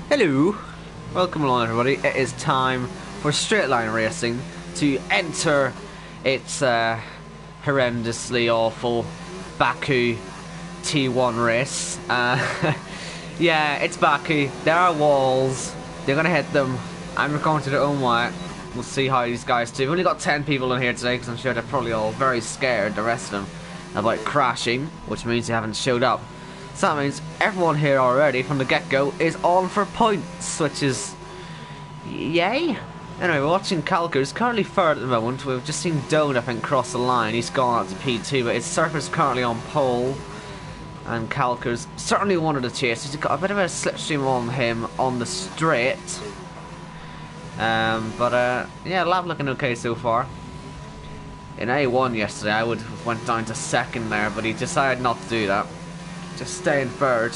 Hello, welcome along everybody. It is time for straight line racing to enter its horrendously awful Baku T1 race. Yeah, it's Baku. There are walls. They're gonna hit them. I'm going to their own way. We'll see how these guys do. We've only got 10 people in here today because I'm sure they're probably all very scared, the rest of them, about crashing, which means they haven't showed up. So that means everyone here already from the get-go is on for points, which is yay. Anyway, we're watching Calker's currently third at the moment. We've just seen Doan, I think, cross the line. He's gone out to P2, but his Surface currently on pole. And Calker's certainly one of the chasers. He's got a bit of a slipstream on him on the straight. Yeah, lap looking okay so far. In A1 yesterday, I would have went down to second there, but he decided not to do that. Just stay in third.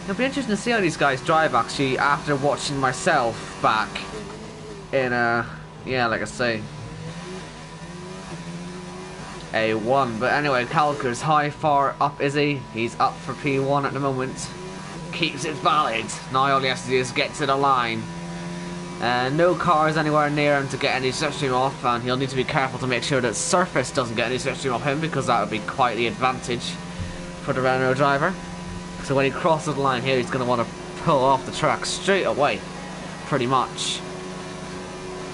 It'll be interesting to see how these guys drive actually after watching myself back in yeah, like I say, A1. But anyway, Calker's how far up is he? He's up for P1 at the moment. Keeps it valid. Now all he has to do is get to the line. No cars anywhere near him to get any slipstream off, and he'll need to be careful to make sure that Surface doesn't get any slipstream off him, because that would be quite the advantage for the Renault driver. So when he crosses the line here, he's going to want to pull off the track straight away, pretty much.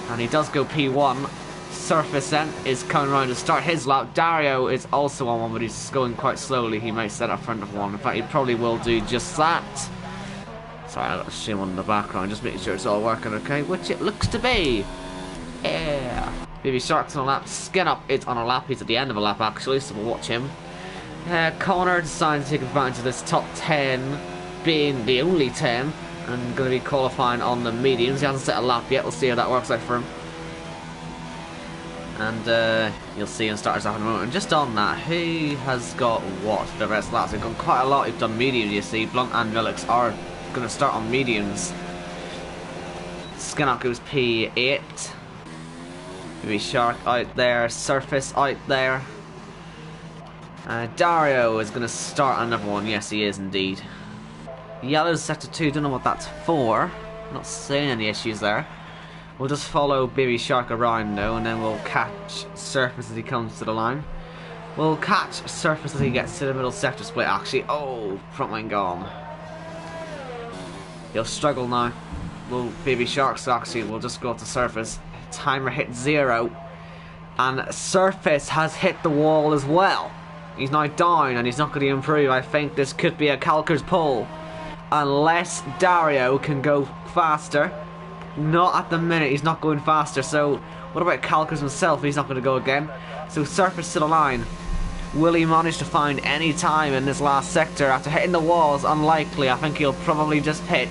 And he does go P1. Surface then is coming around to start his lap. Dario is also on one, but he's going quite slowly. He might set up front of one. In fact, he probably will do just that. Sorry, I got to zoom on in the background, just making sure it's all working okay, which it looks to be. Yeah. Baby Shark's on a lap. Skin Up is on a lap. He's at the end of a lap actually, so we'll watch him. Connor decided to take advantage of this top 10 being the only 10 and going to be qualifying on the mediums. He hasn't set a lap yet. We'll see how that works out for him. And you'll see him start his lap in a moment. And just on that, who has got what? The rest laps. They've got quite a lot. Who've done mediums, you see. Blunt and Millix are going to start on mediums. Skinnock goes P8. Maybe Shark out there. Surface out there. Dario is going to start another one. Yes, he is indeed. Yellow's sector 2. Don't know what that's for. Not seeing any issues there. We'll just follow Baby Shark around though, and then we'll catch Surface as he comes to the line. We'll catch Surface as he gets to the middle sector split actually. Oh, front line gone. He'll struggle now. Well, Baby Shark's actually will just go up to Surface. Timer hit 0. And Surface has hit the wall as well. He's now down and he's not going to improve. I think this could be a Calker's pull. Unless Dario can go faster. Not at the minute, he's not going faster. So what about Calker's himself? He's not going to go again. So Surface to the line. Will he manage to find any time in this last sector after hitting the walls? Unlikely. I think he'll probably just hit.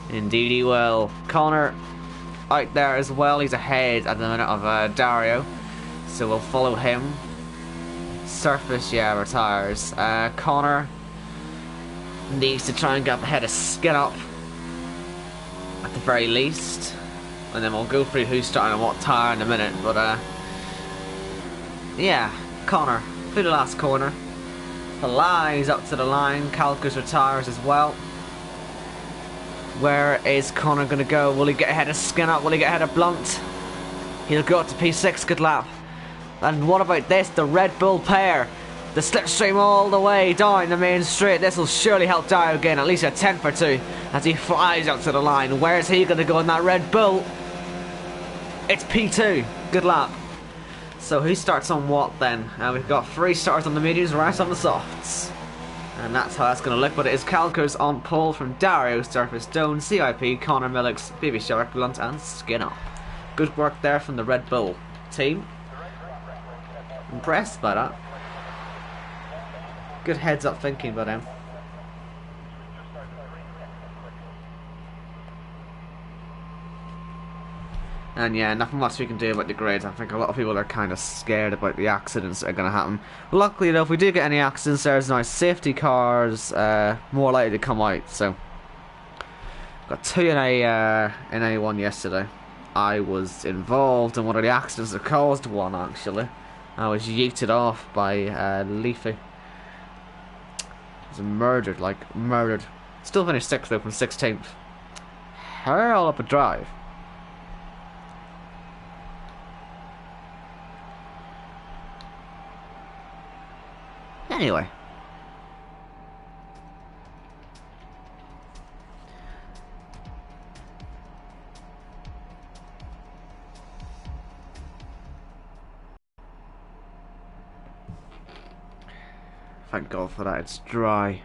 Indeed he will. Connor out there as well. He's ahead at the minute of Dario. So we'll follow him. Surface, yeah, retires. Connor needs to try and get up ahead of Skin Up at the very least, and then we'll go through who's starting on what tyre in a minute. But yeah, Connor through the last corner, flies up to the line. Calker's retires as well. Where is Connor going to go? Will he get ahead of Skin Up? Will he get ahead of Blunt? He'll go up to P6. Good lap. And what about this? The Red Bull pair. The slipstream all the way down the main straight. This will surely help Dario gain at least a 10th or 2 as he flies up to the line. Where's he going to go in that Red Bull? It's P2. Good lap. So who starts on what then? We've got 3 starters on the mediums, right on the softs. And that's how that's going to look. But it is Calker's on pole from Dario, Surface, Doan, CIP, Connor, Millix, Baby Shark, Blunt and Skin Up. Good work there from the Red Bull team. Impressed by that. Good heads up thinking by them. And yeah, nothing much we can do about the grades. I think a lot of people are kind of scared about the accidents that are going to happen. Luckily though, if we do get any accidents, there's now safety cars more likely to come out. So got 2 in A1 yesterday. I was involved in one of the accidents that caused one actually. I was yeeted off by Leafy. Was murdered, like murdered. Still finished 6th though from 16th. Hell up a drive. Anyway. Thank God for that, it's dry.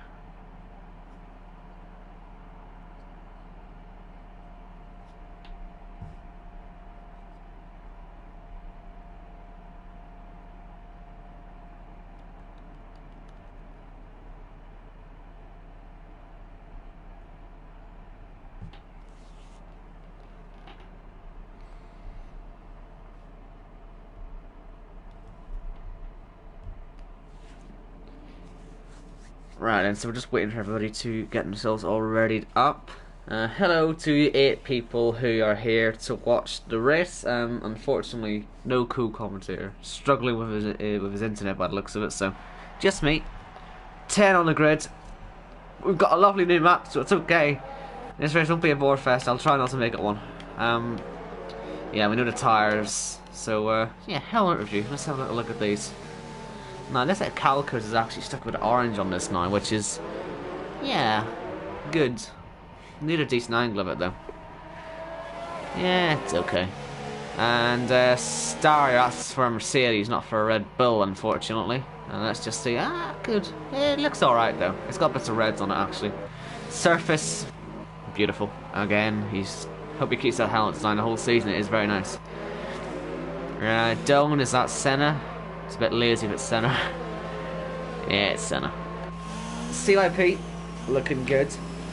Right, and so we're just waiting for everybody to get themselves all readied up. Hello to 8 people who are here to watch the race. Unfortunately, no co-commentator. Struggling with his internet by the looks of it, so just me. 10 on the grid. We've got a lovely new map, so it's okay. This race won't be a bore fest. I'll try not to make it one. Yeah, we know the tyres. So, yeah, helmet review. Let's have a little look at these. Now, this Calcars is actually stuck with orange on this now, which is, yeah, good. Need a decent angle of it, though. Yeah, it's okay. And, Star, that's for a Mercedes, not for a Red Bull, unfortunately. And let's just see, good. It looks alright, though. It's got bits of reds on it, actually. Surface, beautiful. Again, hope he keeps that helmet design the whole season. It is very nice. Dome, is that Senna? It's a bit lazy if it's Senna. Yeah, it's Senna. CIP, looking good.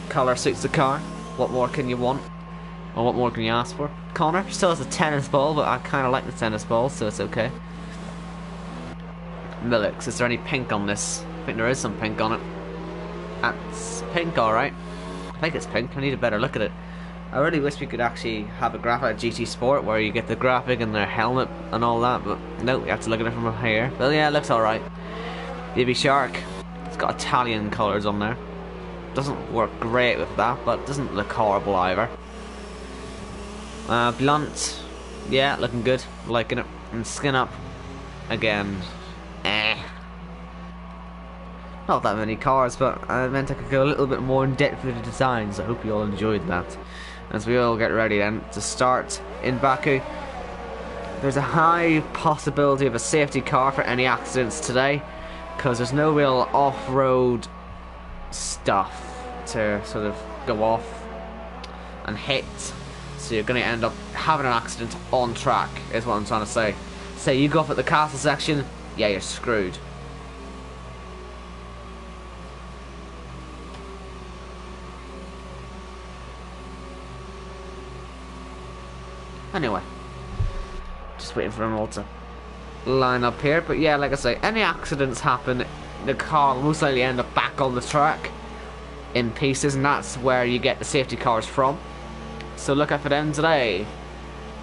Colour suits the car. What more can you want? Or what more can you ask for? Connor still has a tennis ball, but I kind of like the tennis ball, so it's okay. Millix, is there any pink on this? I think there is some pink on it. That's pink, alright. I think it's pink. I need a better look at it. I really wish we could actually have a graphic at GT Sport where you get the graphic and their helmet and all that, but no, you have to look at it from up here. But yeah, it looks alright. Baby Shark, it's got Italian colours on there. Doesn't work great with that, but doesn't look horrible either. Blunt, yeah, looking good, liking it. And Skin Up, again, not that many cars, but I meant I could go a little bit more in depth with the designs. I hope you all enjoyed that. As we all get ready then to start in Baku. There's a high possibility of a safety car for any accidents today, because there's no real off-road stuff to sort of go off and hit. So you're going to end up having an accident on track, is what I'm trying to say. Say you go off at the castle section, yeah, you're screwed. Anyway, just waiting for them all to line up here. But yeah, like I say, any accidents happen, the car will most likely end up back on the track in pieces, and that's where you get the safety cars from. So look out for them today.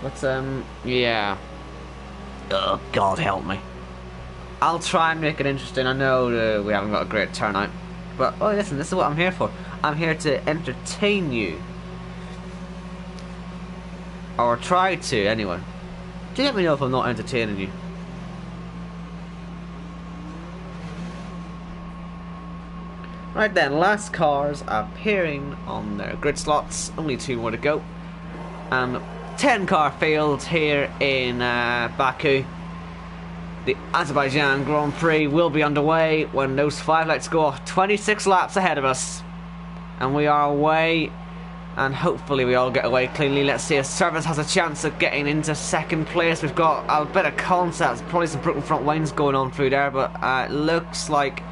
But yeah. Oh, God help me. I'll try and make it interesting. I know we haven't got a great turnout, but oh, listen, this is what I'm here for. I'm here to entertain you. Or try to, anyway. Do let me know if I'm not entertaining you. Right then, last cars appearing on their grid slots. Only 2 more to go. 10 car field here in Baku. The Azerbaijan Grand Prix will be underway when those 5 lights go off. 26 laps ahead of us. And we are away. And hopefully we all get away cleanly. Let's see if Service has a chance of getting into 2nd place. We've got a bit of concepts, probably some broken front wings going on through there, but it looks like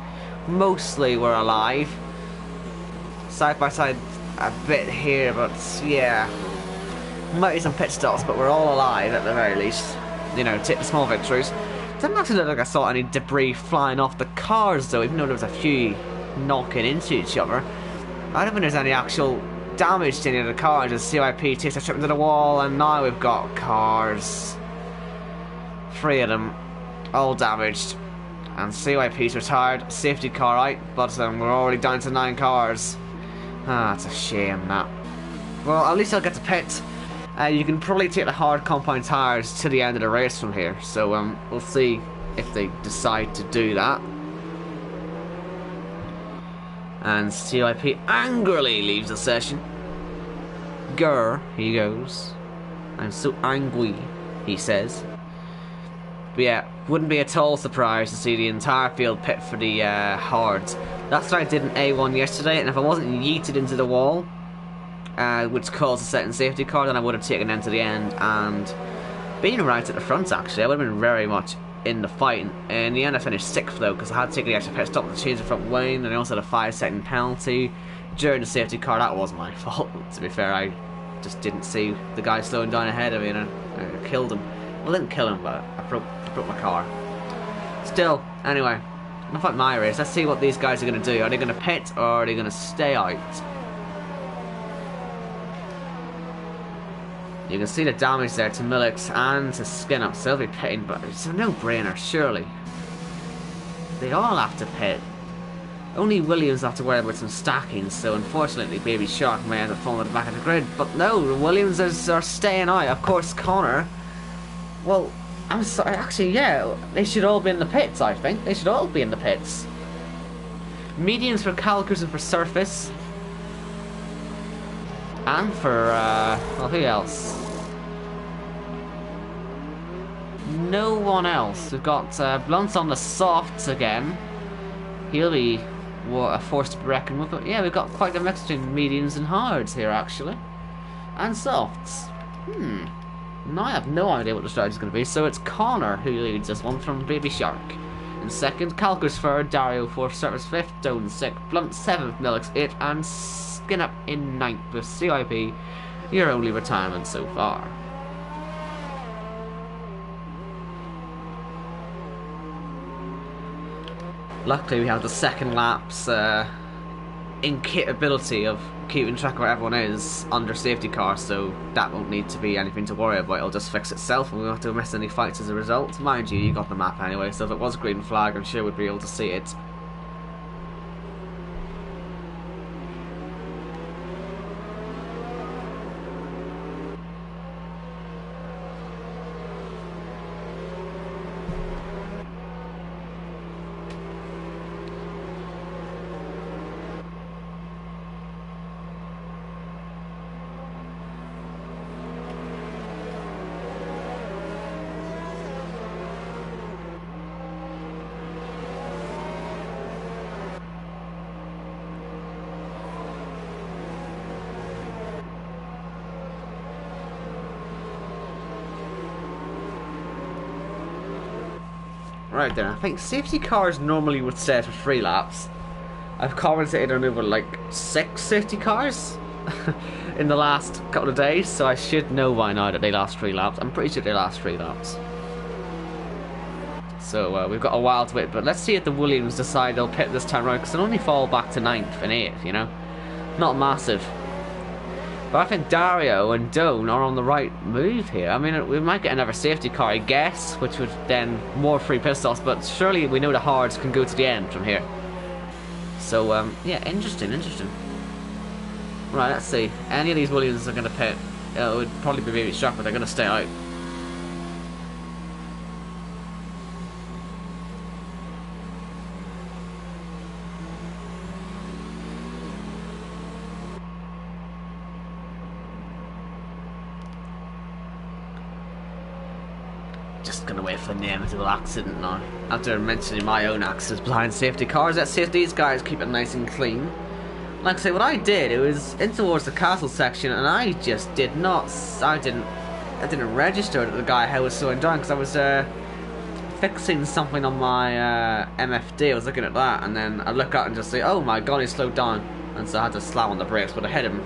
mostly we're alive. Side by side a bit here, but yeah. Might be some pit stops, but we're all alive at the very least. You know, take the small victories. Didn't actually look like I saw any debris flying off the cars though, even though there was a few knocking into each other. I don't think there's any actual damage to any of the cars as CIP takes a trip into the wall, and now we've got cars, 3 of them, all damaged, and CIP's retired. Safety car out, but we're already down to 9 cars. Ah, it's a shame, that. Well, at least I'll get to pit. You can probably take the hard compound tires to the end of the race from here. So, we'll see if they decide to do that. And CIP angrily leaves the session. Grr, he goes. I'm so angry, he says. But yeah, wouldn't be at all surprised to see the entire field pit for the hards. That's what I did in A1 yesterday, and if I wasn't yeeted into the wall, which caused a second safety car, then I would have taken them to the end and been right at the front. Actually, I would have been very much in the fight. In the end, I finished 6th though, because I had to take the extra pit stop to change the front wing, and I also had a 5-second penalty during the safety car. That wasn't my fault, to be fair. I just didn't see the guy slowing down ahead of me, and I killed him. Well, I didn't kill him, but I broke my car. Still, anyway, enough about my race. Let's see what these guys are going to do. Are they going to pit, or are they going to stay out? You can see the damage there to Millix and to Skinner, so they'll be pitting, but it's a no-brainer, surely. They all have to pit. Only Williams have to worry about some stacking, so unfortunately Baby Shark may end up falling at the back of the grid. But no, the Williams are staying out. Of course, Connor, well, I'm sorry, actually, yeah, they should all be in the pits, I think. They should all be in the pits. Mediums for Calcars and for Surface. And for, well, who else? No one else. We've got Blunt's on the softs again. He'll be a force to be reckoned with. But yeah, we've got quite a mix between mediums and hards here, actually. And softs. Now I have no idea what the strategy's going to be. So it's Connor who leads this one from Baby Shark. In second, Calcars 3rd, Dario 4th, Surface 5th, Doan 6th, Blunt 7th, Millix 8th, and Skin Up in 9th with CIP, your only retirement so far. Luckily we have the second lap's incapability of keeping track of where everyone is under safety car, so that won't need to be anything to worry about. It'll just fix itself and we won't have to miss any fights as a result. Mind you, you got the map anyway, so if it was a green flag I'm sure we'd be able to see it. Right then, I think safety cars normally would stay for 3 laps. I've commentated on over like 6 safety cars in the last couple of days, so I should know by now that they last 3 laps. I'm pretty sure they last 3 laps. So we've got a while to wait, but let's see if the Williams decide they'll pit this time around, because they'll only fall back to 9th and 8th, you know? Not massive. But I think Dario and Doan are on the right move here. I mean, we might get another safety car, I guess, which would then more free pit stops, but surely we know the hards can go to the end from here. So, yeah, interesting. Right, let's see. Any of these Williams are going to pit. It would probably be Baby Shark, but they're going to stay out. Just gonna wait for the inevitable accident now. After mentioning my own accidents behind safety cars, let's see if these guys keep it nice and clean. Like I say, what I did, it was in towards the castle section, and I just did not. I didn't register that the guy how was slowing down, because I was fixing something on my MFD. I was looking at that, and then I look out and just say, "Oh my god, he slowed down," and so I had to slam on the brakes. But I hit him,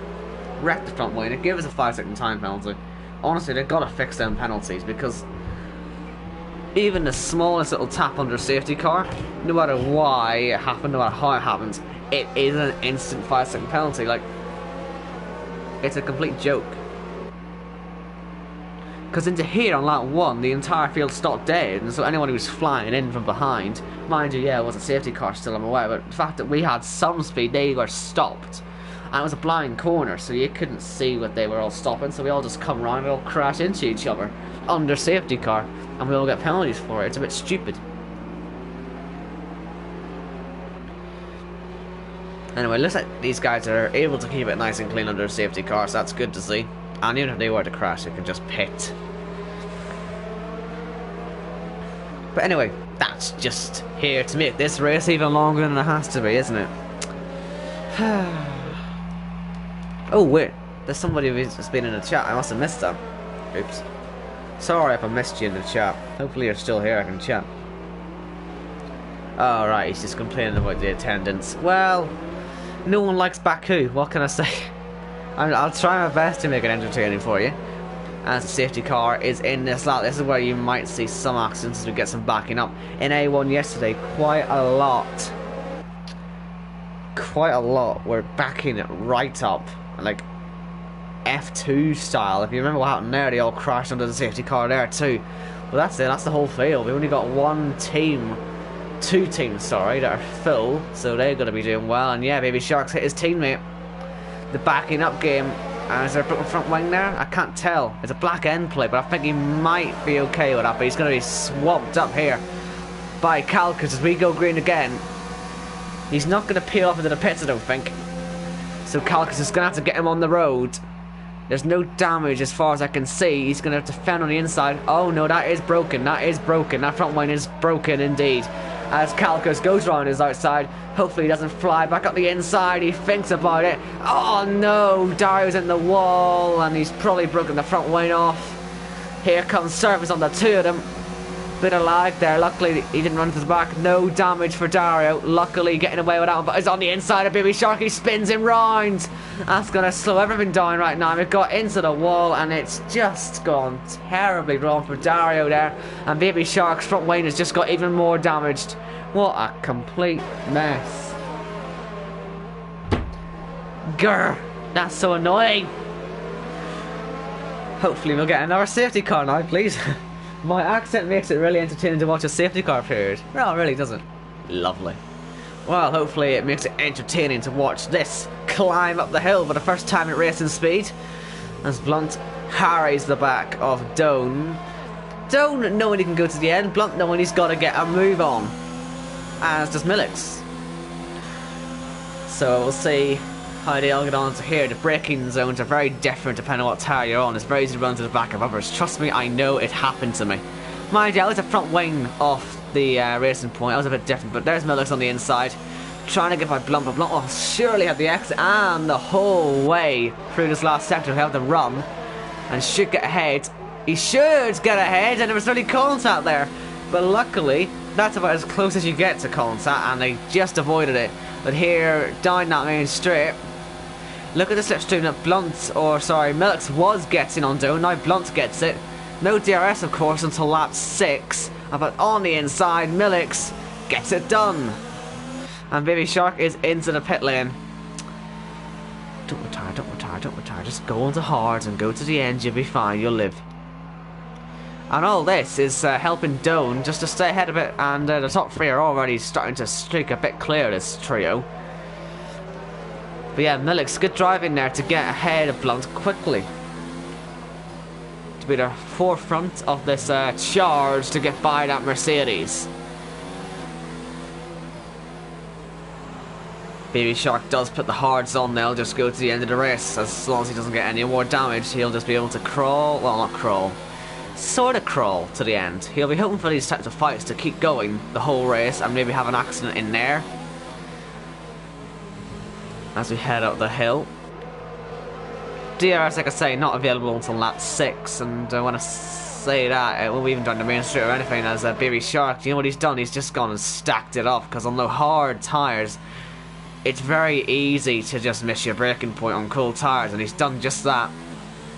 wrecked the front wing. It gave us a 5-second time penalty. Honestly, they've got to fix them penalties, because even the smallest little tap under a safety car, no matter why it happened, no matter how it happens, it is an instant 5-second penalty. Like, it's a complete joke. Because into here on lap 1, the entire field stopped dead, and so anyone who was flying in from behind, mind you, yeah, it was a safety car still, I'm aware, but the fact that we had some speed, they were stopped. And it was a blind corner, so you couldn't see what they were all stopping, so we all just come around, we all crash into each other under safety car, and we all get penalties for it. It's a bit stupid. Anyway, looks like these guys are able to keep it nice and clean under a safety car, so that's good to see. And even if they were to crash, they can just pit. But anyway, that's just here to make this race even longer than it has to be, isn't it? Oh wait, there's somebody who's been in the chat. I must have missed that. Oops. Sorry if I missed you in the chat. Hopefully you're still here, I can chat. Oh right, he's just complaining about the attendance. Well, no one likes Baku, what can I say? I'll try my best to make it entertaining for you. As the safety car is in this lap, this is where you might see some accidents as we get some backing up. In A1 yesterday, quite a lot were backing it right up, like F2 style. If you remember what happened there, they all crashed under the safety car there too. Well, that's it, that's the whole field. We only got two teams, sorry, that are full, so they're going to be doing well. And yeah, Baby Shark's hit his teammate. The backing up game, is there a broken front wing there? I can't tell. It's a black end plate, but I think he might be okay with that, but he's going to be swamped up here by Calcus as we go green again. He's not going to peel off into the pits, I don't think. So Calcus is going to have to get him on the road. There's no damage as far as I can see. He's going to have to fend on the inside. Oh no, that is broken. That is broken. That front wing is broken indeed. As Calcus goes around his outside. Hopefully he doesn't fly back up the inside. He thinks about it. Oh no, Dario's in the wall and he's probably broken the front wing off. Here comes service on the two of them. Bit of lag there. Luckily he didn't run to the back. No damage for Dario. Luckily getting away with that one, but it's on the inside of Baby Shark. He spins him round. That's going to slow everything down right now. We've got into the wall and it's just gone terribly wrong for Dario there. And Baby Shark's front wing has just got even more damaged. What a complete mess. Grr. That's so annoying. Hopefully we'll get another safety car now, please. My accent makes it really entertaining to watch a safety car period. No, it really doesn't. Lovely. Well, hopefully it makes it entertaining to watch this climb up the hill for the first time at racing speed. As Blunt harries the back of Doan. Doan knowing he can go to the end, Blunt knowing he's got to get a move on. As does Millix. So we'll see how they all get on to here. The braking zones are very different depending on what tire you're on. It's very easy to run to the back of others. Trust me, I know it happened to me. Mind you, I was the front wing off the racing point. I was a bit different, but there's Millix on the inside. Trying to get by Blunt, but Blunt will surely have the exit and the whole way through this last sector. He'll have to run and should get ahead. He should get ahead, and there was really contact there. But luckily, that's about as close as you get to contact, and they just avoided it. But here, down that main straight, look at the slipstream that Millix was getting on Doan. Now Blunt gets it. No DRS, of course, until lap 6. But on the inside, Millix gets it done. And Baby Shark is into the pit lane. Don't retire, don't retire, don't retire. Just go on to hard and go to the end. You'll be fine, you'll live. And all this is helping Doan just to stay ahead of it. And the top three are already starting to streak a bit clear, this trio. But yeah, Millix, good driving there to get ahead of Blunt quickly. To be the forefront of this charge to get by that Mercedes. Baby Shark does put the hards on. They'll just go to the end of the race. As long as he doesn't get any more damage, he'll just be able to crawl. Well, not crawl. Sort of crawl to the end. He'll be hoping for these types of fights to keep going the whole race and maybe have an accident in there. As we head up the hill. DRS, like I say, not available until lap 6. And when I say that, it won't be even down the main straight or anything. As Baby Shark, you know what he's done? He's just gone and stacked it up. Because on the hard tyres, it's very easy to just miss your braking point on cool tyres, and he's done just that.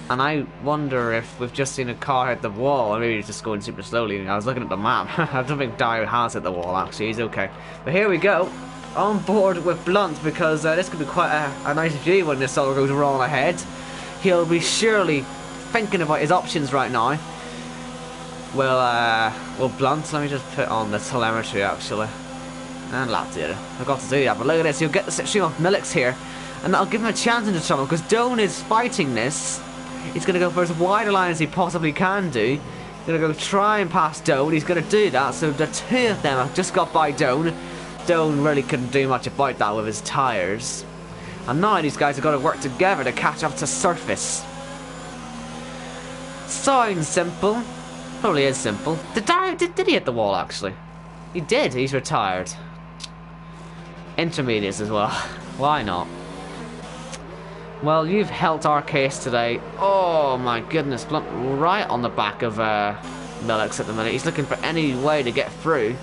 And I wonder if we've just seen a car hit the wall, or maybe he's just going super slowly. I was looking at the map. I don't think Dario has hit the wall, actually. He's okay. But here we go, on board with Blunt, because this could be quite a nice view when this all goes wrong ahead. He'll be surely thinking about his options right now. Well, Blunt, let me just put on the telemetry, actually. And lap data. I got to do that, but look at this. You'll get the slipstream of Millix here. and that'll give him a chance into trouble, because Doan is fighting this. He's going to go for as wide a line as he possibly can do. He's going to go try and pass Doan. He's going to do that, so the two of them have just got by Doan. Doan really couldn't do much about that with his tyres. And now these guys have got to work together to catch up to Surface. Sounds simple. Probably is simple. Did he hit the wall, actually? He did. He's retired. Intermediates as well. Why not? Well, you've helped our case today. Oh my goodness, Blunt right on the back of Millix at the minute. He's looking for any way to get through.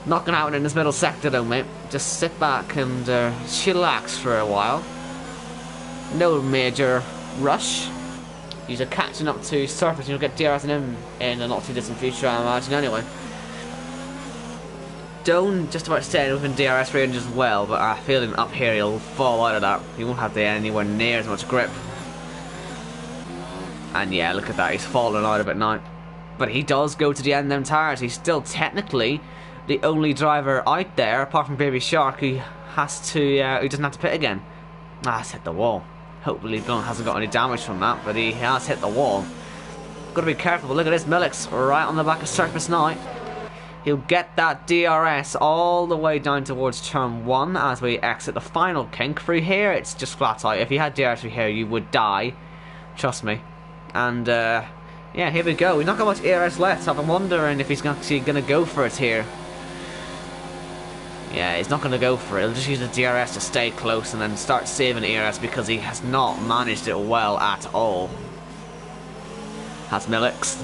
Not gonna happen in this middle sector though, mate. Just sit back and chillax for a while. No major rush. You're catching up to Surface. You'll get DRS and him in a not too distant future, I imagine, anyway. Doan just about staying within DRS range as well, but I feel him up here he'll fall out of that. He won't have anywhere near as much grip. And yeah, look at that, he's falling out of it now. But he does go to the end of them tyres. He's still technically the only driver out there, apart from Baby Shark, who has to, who doesn't have to pit again. Ah, it's hit the wall. Hopefully Blunt hasn't got any damage from that, but he has hit the wall. Got to be careful, but look at this, Millix right on the back of Surface now. He'll get that DRS all the way down towards turn 1 as we exit the final kink. Through here, it's just flat out. If you had DRS through here, you would die. Trust me. And, yeah, here we go. We've not got much DRS left, so I'm wondering if he's actually going to go for it here. Yeah, he's not going to go for it. He'll just use the DRS to stay close and then start saving DRS because he has not managed it well at all. Has Millix.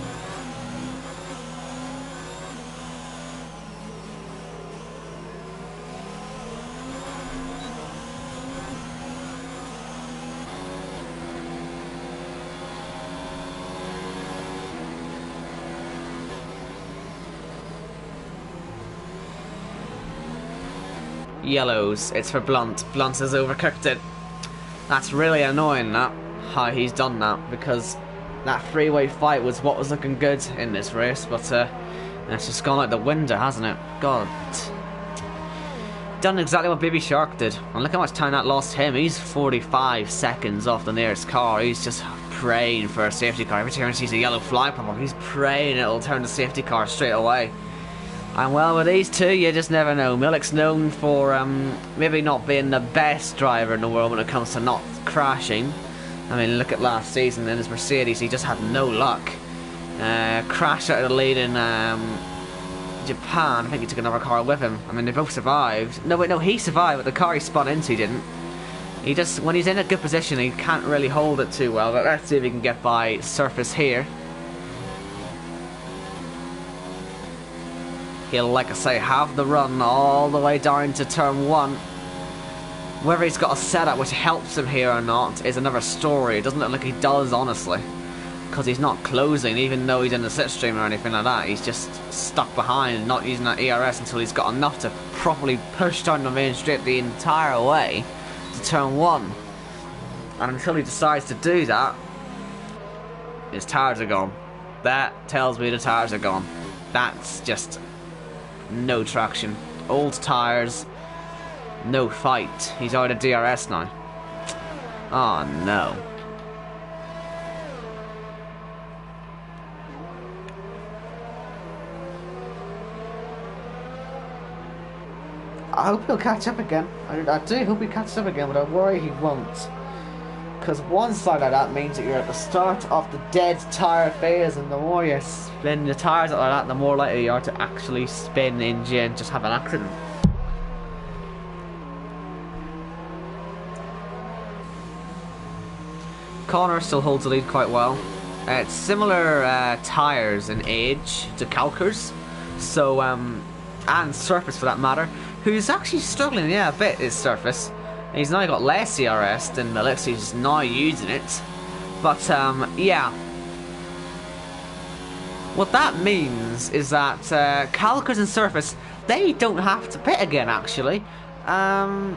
Yellows, it's for Blunt. Blunt has overcooked it. That's really annoying, that, how he's done that, because that three-way fight was what was looking good in this race, but it's just gone out the window, hasn't it? God. Done exactly what Baby Shark did. And look how much time that lost him. He's 45 seconds off the nearest car. He's just praying for a safety car. Every time he sees a yellow flag pop up, he's praying it'll turn the safety car straight away. And well, with these two, you just never know. Millix known for maybe not being the best driver in the world when it comes to not crashing. I mean, look at last season in his Mercedes, he just had no luck. Crashed out of the lead in Japan. I think he took another car with him. I mean, they both survived. No, wait, no, he survived, but the car he spun into he didn't. He just, when he's in a good position, he can't really hold it too well. But let's see if he can get by Surface here. He'll, like I say, have the run all the way down to turn 1. Whether he's got a setup which helps him here or not is another story. It doesn't look like he does, honestly. Because he's not closing, even though he's in the slipstream or anything like that. He's just stuck behind, not using that ERS until he's got enough to properly push down the main straight the entire way to turn 1. And until he decides to do that, his tyres are gone. That tells me the tyres are gone. That's just no traction. Old tyres, no fight. He's out of DRS now. Oh no. I hope he'll catch up again. I do hope he catches up again, but I worry he won't. Because one side of that means that you're at the start of the dead tyre phase, and the more you spin the tyres like that, the more likely you are to actually spin into and just have an accident. Connor still holds the lead quite well. It's similar tyres in age to Calkers, so and Surface for that matter, who's actually struggling, yeah, a bit, is Surface. He's now got less CRS than Millix, he's now using it. But, yeah. What that means is that Calkers and Surface, they don't have to pit again, actually. But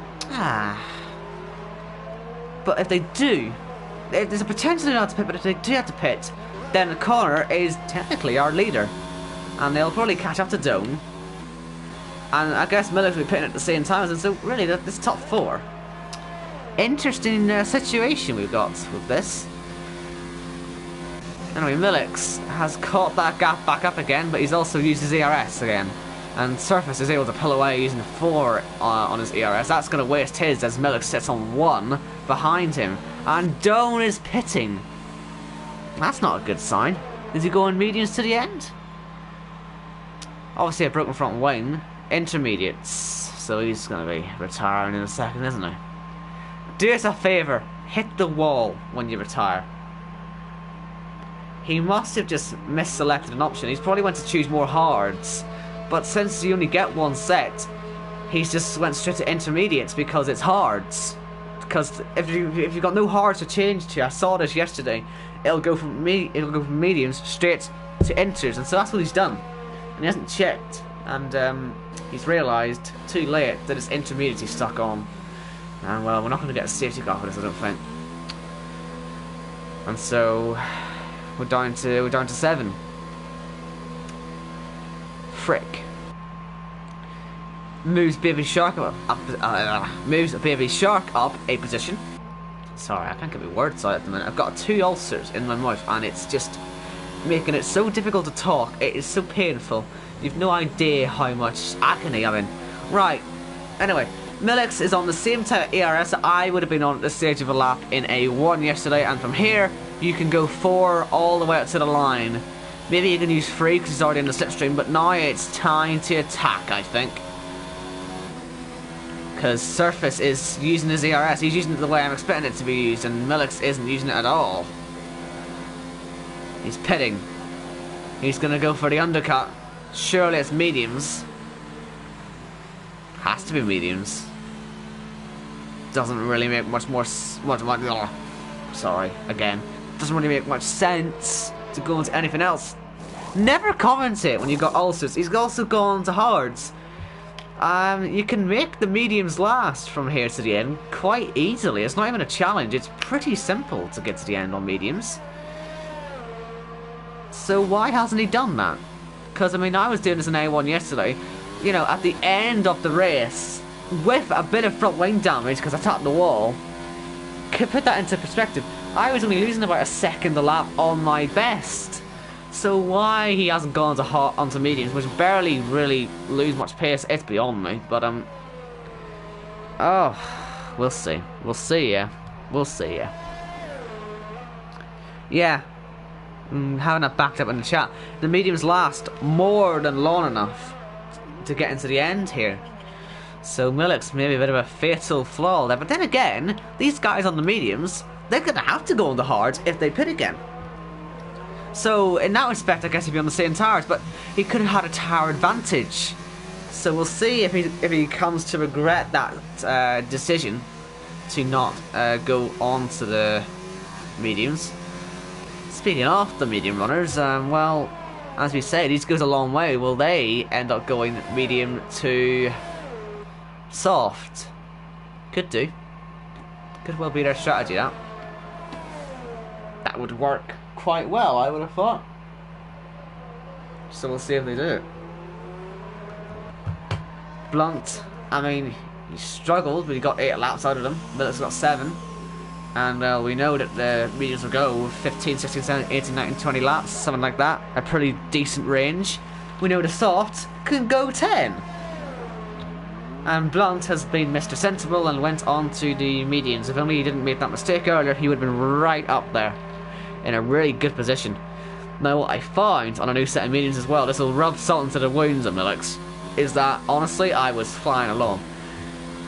if they do, there's a potential they don't have to pit, but if they do have to pit, then Connor is technically our leader. And they'll probably catch up to Doan. And I guess Millix will be pitting at the same time, and so really, this top 4. interesting situation we've got with this. Anyway, Millix has caught that gap back up again, but he's also used his ERS again. And Surface is able to pull away using 4 on his ERS. That's going to waste his as Millix sits on 1 behind him. And Doan is pitting. That's not a good sign. Is he going mediums to the end? Obviously a broken front wing. Intermediates. So he's going to be retiring in a second, isn't he? Do us a favour. Hit the wall when you retire. He must have just misselected an option. He's probably went to choose more hards. But since you only get 1 set, he's just went straight to intermediates because it's hards. Because if you've got no hards to change to, I saw this yesterday, it'll go from mediums straight to inters, and so that's what he's done. And he hasn't checked, and he's realised too late that it's intermediate he's stuck on. And well, we're not going to get a safety car for this, I don't think. And so we're down to 7. Frick. Moves Baby Shark moves Baby Shark up a position. Sorry, I can't get my words out at the minute. I've got 2 ulcers in my mouth, and it's just making it so difficult to talk. It is so painful. You've no idea how much agony I'm in. Right. Anyway, Millix is on the same type of ERS that I would have been on at this stage of a lap in A1 yesterday, and from here you can go 4 all the way up to the line. Maybe you can use 3 because he's already in the slipstream, but now it's time to attack, I think. Because Surface is using his ERS. He's using it the way I'm expecting it to be used, and Millix isn't using it at all. He's pitting. He's going to go for the undercut. Surely it's mediums. Has to be mediums. Doesn't really make much more... Sorry, again. Doesn't really make much sense to go into anything else. Never commentate when you've got ulcers. He's also gone to hards. You can make the mediums last from here to the end quite easily. It's not even a challenge. It's pretty simple to get to the end on mediums. So why hasn't he done that? Because, I mean, I was doing this in A1 yesterday. You know, at the end of the race, with a bit of front wing damage, because I tapped the wall, could put that into perspective. I was only losing about a second a lap on my best. So why he hasn't gone onto mediums, which barely really lose much pace, it's beyond me. But oh, we'll see. We'll see, yeah. We'll see, yeah. Yeah. Having that backed up in the chat. The mediums last more than long enough to get into the end here. So Millix maybe a bit of a fatal flaw there. But then again, these guys on the mediums, they're going to have to go on the hards if they pit again. So in that respect, I guess he'd be on the same tires, but he could have had a tire advantage. So we'll see if he comes to regret that decision to not go on to the mediums. Speaking of the medium runners, well, as we said, these goes a long way. Will they end up going medium to soft? Could do. Could well be their strategy, that. That would work quite well, I would have thought. So we'll see if they do it. Blunt, I mean, he struggled, but he got 8 laps out of them. Millix got 7. And we know that the mediums will go 15, 16, 17, 18, 19, 20 laps, something like that. A pretty decent range. We know the soft can go 10. And Blunt has been Mr. Sensible and went on to the mediums. If only he didn't make that mistake earlier, he would have been right up there in a really good position. Now what I found on a new set of mediums as well, this will rub salt into the wounds of Millix, is that honestly I was flying along.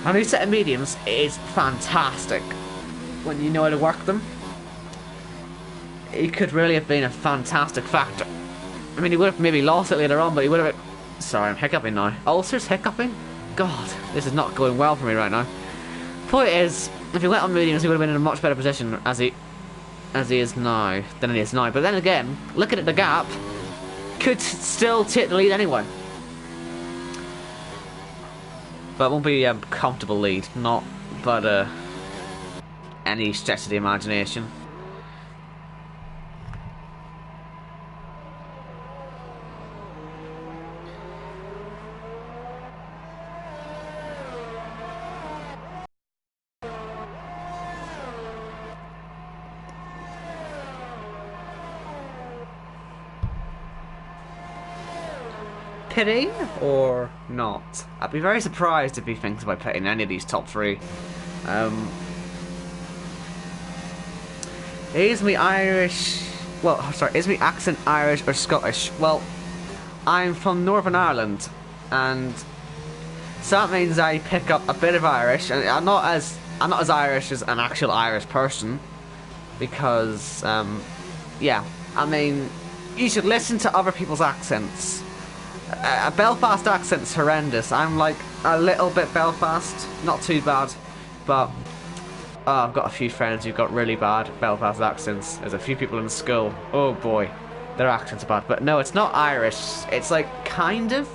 A new set of mediums is fantastic when you know how to work them. He could really have been a fantastic factor. I mean, he would have maybe lost it later on, but he would have... Sorry, I'm hiccuping now. Ulcers hiccuping? God, this is not going well for me right now. Point is, if he went on mediums, he would have been in a much better position as he is now, than he is now. But then again, looking at the gap, could still take the lead anyway. But it won't be a comfortable lead, not but any stretch of the imagination. pitting or not? I'd be very surprised if he thinks about pitting any of these top three. Is me Irish? Well, sorry, is me accent Irish or Scottish? Well, I'm from Northern Ireland, and so that means I pick up a bit of Irish, and I'm not as Irish as an actual Irish person, because yeah, I mean, you should listen to other people's accents. A Belfast accent's horrendous. I'm like a little bit Belfast, not too bad, but I've got a few friends who've got really bad Belfast accents. There's a few people in school. Oh boy, their accents are bad. But no, it's not Irish. It's like kind of,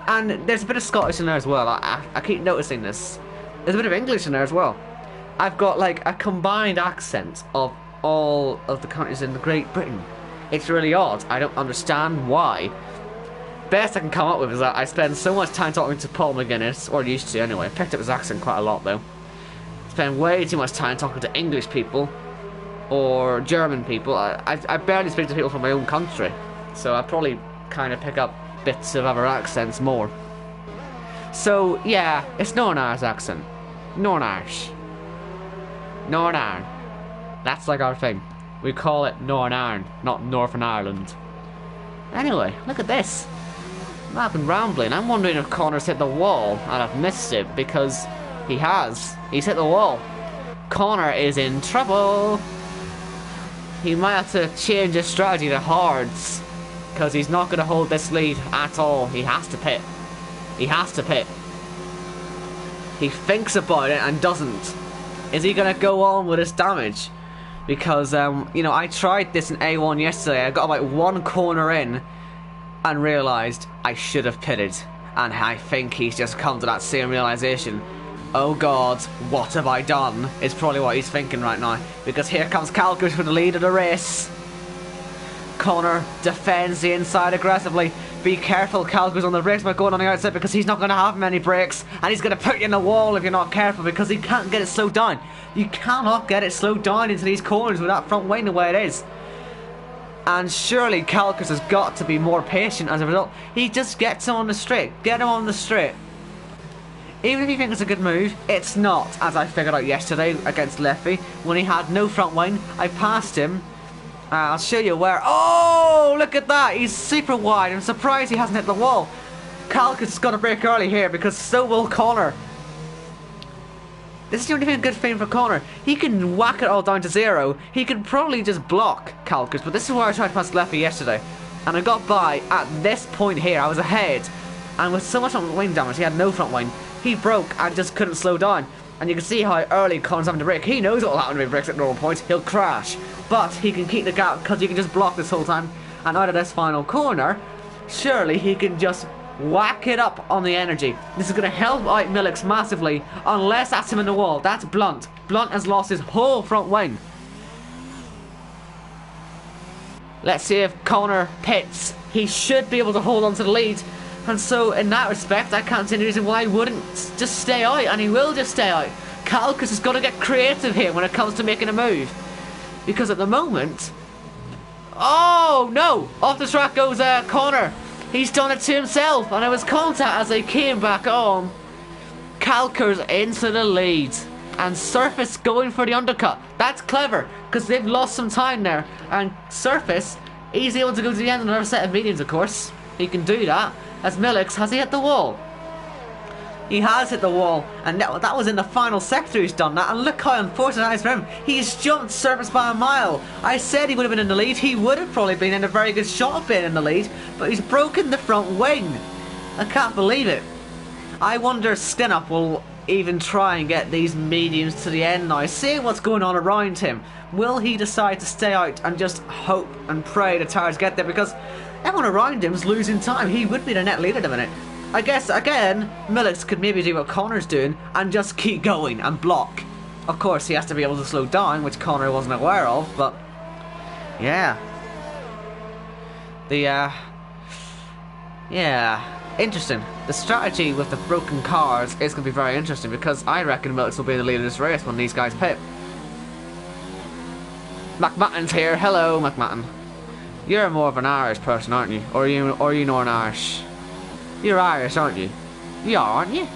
and there's a bit of Scottish in there as well. I keep noticing this. There's a bit of English in there as well. I've got like a combined accent of all of the countries in Great Britain. It's really odd. I don't understand why. Best I can come up with is that I spend so much time talking to Paul McGuinness, or used to anyway. I picked up his accent quite a lot though. Spend way too much time talking to English people or German people. I barely speak to people from my own country, so I probably kind of pick up bits of other accents more. So yeah, it's Northern Irish accent. Northern Irish. Northern Ireland. That's like our thing. We call it Northern Ireland, not Northern Ireland. Anyway, look at this. I've been rambling. I'm wondering if Connor's hit the wall and I've missed it, because he has. He's hit the wall. Connor is in trouble. He might have to change his strategy to hards, because he's not going to hold this lead at all. He has to pit. He has to pit. He thinks about it and doesn't. Is he going to go on with his damage? Because, you know, I tried this in A1 yesterday. I got about one corner in and realised I should have pitted. And I think he's just come to that same realisation. Oh God, what have I done? Is probably what he's thinking right now. Because here comes Calkers for the lead of the race. Connor defends the inside aggressively. Be careful, Calkers, on the brakes by going on the outside, because he's not going to have many brakes, and he's going to put you in the wall if you're not careful, because he can't get it slowed down. You cannot get it slowed down into these corners with that front wing the way it is. And surely Calkers has got to be more patient as a result. He just gets him on the straight. Get him on the straight. Even if you think it's a good move, it's not, as I figured out yesterday against Leffy. When he had no front wing, I passed him. I'll show you where. Oh, look at that. He's super wide. I'm surprised he hasn't hit the wall. Calkers has got to break early here, because so will Connor. This is the only good thing for Connor. He can whack it all down to zero. He can probably just block Calkers, but this is where I tried to pass Leffy yesterday. And I got by at this point here. I was ahead. And with so much front wing damage, he had no front wing. He broke and just couldn't slow down. And you can see how early Connor's having to brake. He knows what will happen when he brakes at normal points. He'll crash. But he can keep the gap, because he can just block this whole time. And out of this final corner, surely he can just whack it up on the energy. This is going to help out Millix massively, unless that's him in the wall. That's Blunt. Blunt has lost his whole front wing. Let's see if Connor pits. He should be able to hold on to the lead. And so, in that respect, I can't see any reason why he wouldn't just stay out, and he will just stay out. Calkers has got to get creative here when it comes to making a move. Because at the moment... Oh, no! Off the track goes Connor. He's done it to himself, and it was contact as they came back on. Calkers into the lead. And Surface going for the undercut. That's clever, because they've lost some time there. And Surface, he's able to go to the end of another set of mediums, of course. He can do that. As Millix, has he hit the wall? He has hit the wall, and that was in the final sector he's done that, and look how unfortunate that is for him. He's jumped Surface by a mile. I said he would have been in the lead. He would have probably been in a very good shot of being in the lead, but he's broken the front wing. I can't believe it. I wonder if Skinup will even try and get these mediums to the end now, seeing what's going on around him. Will he decide to stay out and just hope and pray the tires get there, because everyone around him is losing time. He would be the net leader at the minute. I guess, again, Millix could maybe do what Connor's doing and just keep going and block. Of course, he has to be able to slow down, which Connor wasn't aware of, but... yeah. Yeah. Interesting. The strategy with the broken cars is going to be very interesting, because I reckon Millix will be the leader of this race when these guys pit. McMatton's here. Hello, McMatton. You're more of an Irish person, aren't you? Or are you Northern Irish? You're Irish, aren't you? You are, aren't you?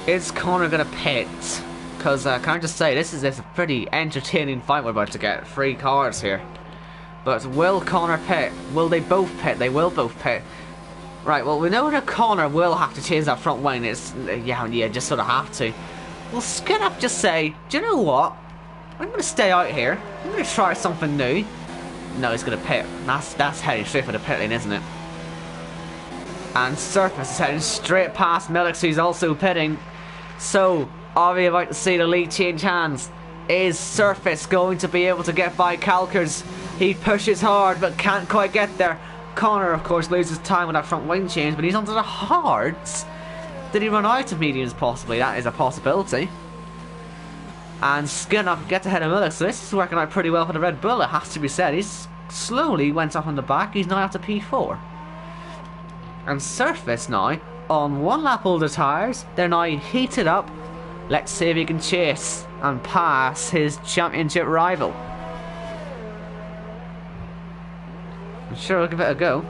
Is Connor gonna pit? Because, can I just say, this is a pretty entertaining fight we're about to get. 3 cars here. But will Connor pit? Will they both pit? They will both pit. Right, well, we know that Connor will have to change that front wing. It's, yeah, just sort of have to. Will Skinner just say, do you know what? I'm going to stay out here. I'm going to try something new. No, he's going to pit. That's heading straight for the pit lane, isn't it? And Surface is heading straight past Millix, who's also pitting. So, are we about to see the lead change hands? Is Surface going to be able to get by Calkers? He pushes hard, but can't quite get there. Connor, of course, loses time with that front wing change, but he's onto the hards. Did he run out of mediums, possibly? That is a possibility. And Skinner can get ahead of Miller, so this is working out pretty well for the Red Bull, it has to be said. He's slowly went up on the back, he's now up to P4. And Surface now, on 1 lap older tyres, they're now heated up. Let's see if he can chase and pass his championship rival. I'm sure I'll give it a go.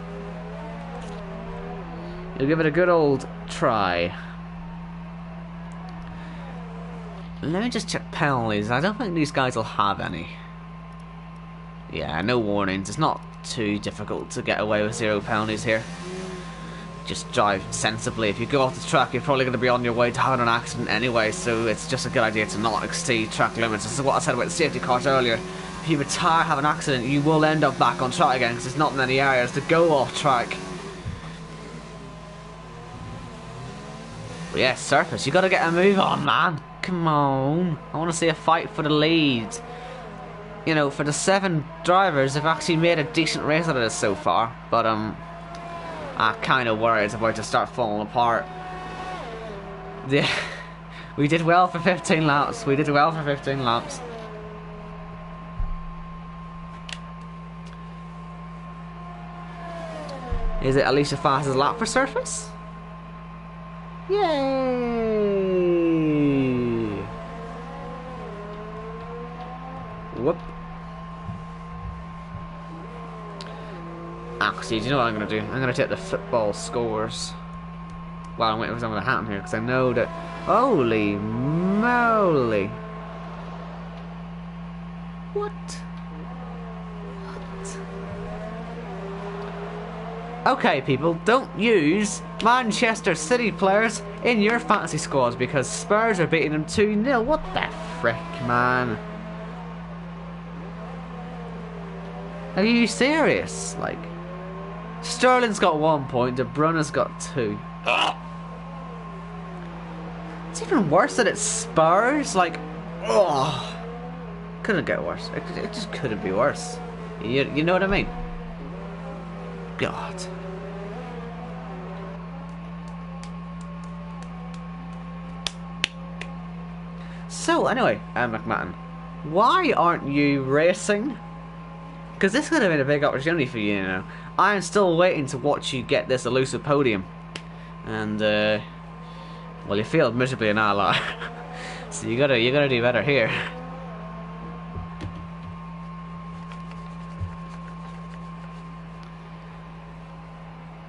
You'll give it a good old try. Let me just check penalties. I don't think these guys will have any. Yeah, no warnings. It's not too difficult to get away with 0 penalties here. Just drive sensibly. If you go off the track, you're probably going to be on your way to having an accident anyway, so it's just a good idea to not exceed track limits. This is what I said about the safety cars earlier. If you retire, have an accident, you will end up back on track again, because there's not many areas to go off track. But yeah, Surface, you got to get a move on, man. Come on. I want to see a fight for the lead. You know, for the 7 drivers, they've actually made a decent race out of this so far, but I'm kind of worried it's about to start falling apart. Yeah, we did well for 15 laps. We did well for 15 laps. Is it at least the fastest lap for Surface? Yay! Whoop. Actually, do you know what I'm going to do? I'm going to take the football scores. Well, I'm waiting for something to happen here, because I know that... Holy moly! What? Okay, people, don't use Manchester City players in your fantasy squads because Spurs are beating them 2-0. What the frick, man? Are you serious? Like, Sterling's got 1 point, De Bruyne's got 2. It's even worse that it's Spurs. Like, oh, couldn't get worse. It just couldn't be worse. You know what I mean? God. So anyway, McMahon, why aren't you racing? Because this could have been a big opportunity for you, you know. I am still waiting to watch you get this elusive podium. And, well, you failed miserably in SLR. So you gotta do better here.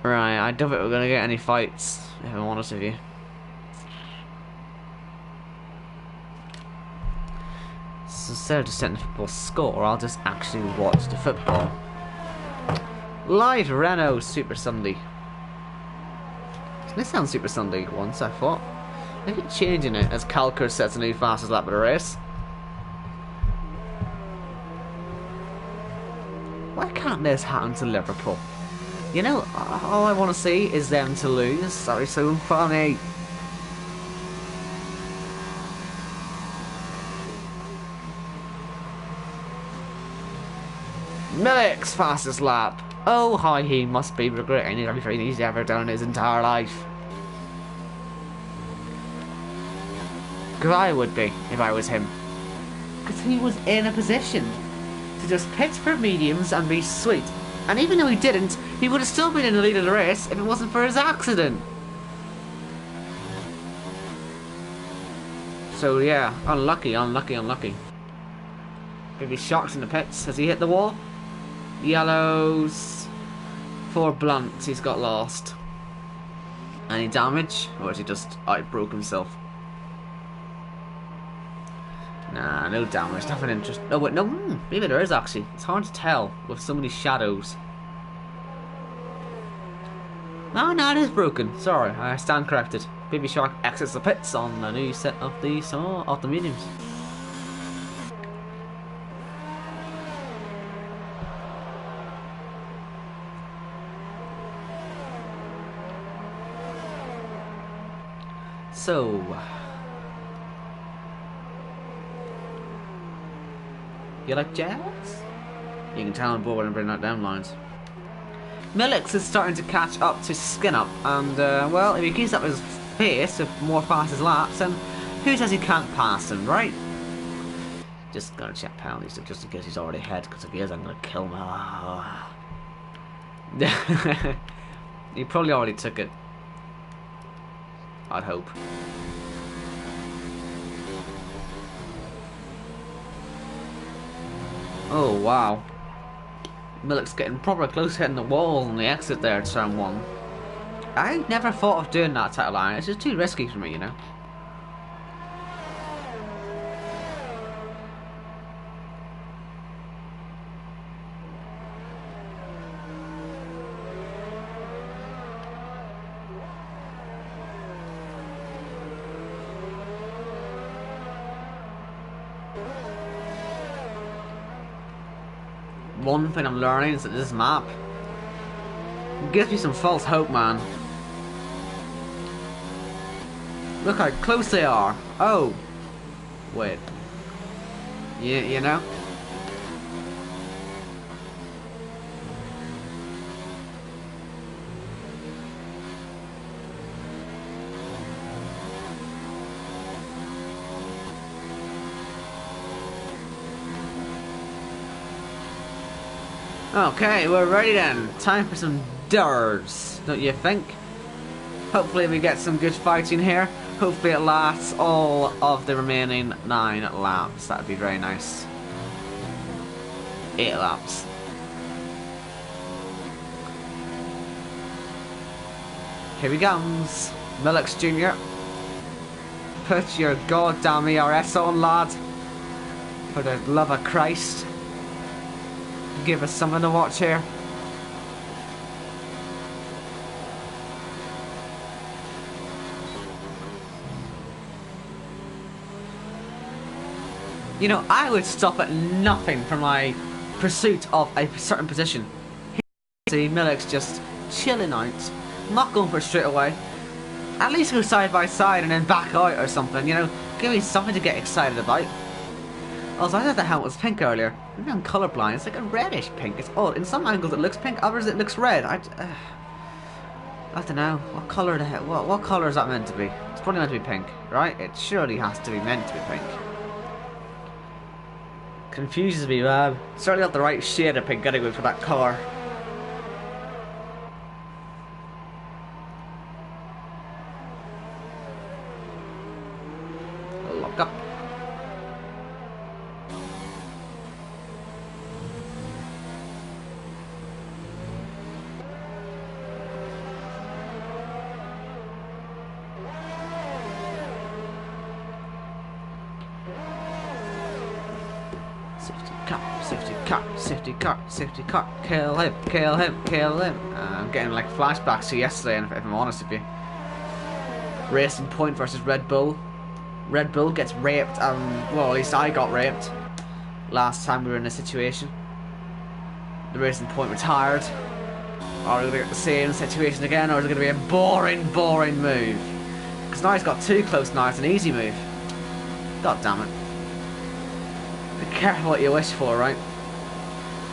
Right, I don't think we're gonna get any fights, if I'm honest with you. So instead of just setting the football score, I'll just actually watch the football. Live Renault Super Sunday. This sounds Super Sunday once, I thought. Maybe changing it as Calker sets a new fastest lap of the race. Why can't this happen to Liverpool? You know, all I want to see is them to lose. That was so funny. Millix fastest lap. Oh, how he must be regretting everything he's ever done in his entire life. Because I would be, if I was him. Because he was in a position to just pitch for mediums and be sweet. And even though he didn't, he would have still been in the lead of the race if it wasn't for his accident. So yeah, unlucky, unlucky, unlucky. Maybe Sharks in the pits. Has he hit the wall? Yellows. 4 blunts. He's got lost. Any damage? Or is he just outbroke himself? Nah, no damage. Nothing interesting. No, wait, no. Maybe there is actually. It's hard to tell with so many shadows. Oh, no, it is broken. Sorry, I stand corrected. Baby Shark exits the pits on the new set of the mediums. So, you like jazz? You can tell on board and bring that down lines. Millix is starting to catch up to Skin-Up, and well, if he keeps up his pace with more fastest laps, then who says he can't pass him, right? Just gonna check penalties just in case he's already ahead, because if he is, I'm gonna kill him. He probably already took it. I'd hope. Oh wow. Millick's getting proper close hitting the wall on the exit there at turn 1. I never thought of doing that type of line. It's just too risky for me, you know. One thing I'm learning is that this map gives me some false hope, man. Look how close they are. Oh, wait. You know? Okay, we're ready then. Time for some durs, don't you think? Hopefully we get some good fighting here. Hopefully it lasts all of the remaining 9 laps. That'd be very nice. 8 laps. Here he comes. Millix Jr. Put your goddamn ERS on, lad. For the love of Christ. Give us something to watch here. You know, I would stop at nothing for my pursuit of a certain position. See, Millix just chilling out, not going for it straight away. At least go side by side and then back out or something, you know. Give me something to get excited about. Also, I thought the helmet was pink earlier. Maybe I'm colourblind. It's like a reddish pink. It's odd. In some angles it looks pink, others it looks red. I don't know. What colour the hell? What colour is that meant to be? It's probably meant to be pink, right? It surely has to be meant to be pink. Confuses me, man. Certainly not the right shade of pink anyway for that car. Lock up. Safety car, kill him. I'm getting like flashbacks to yesterday, and if I'm honest with you. Racing Point versus Red Bull. Red Bull gets raped, well, at least I got raped last time we were in this situation. The Racing Point retired. Are we going to get the same situation again, or is it going to be a boring move? Because now he's got too close now, it's an easy move. God damn it. Be careful what you wish for, right?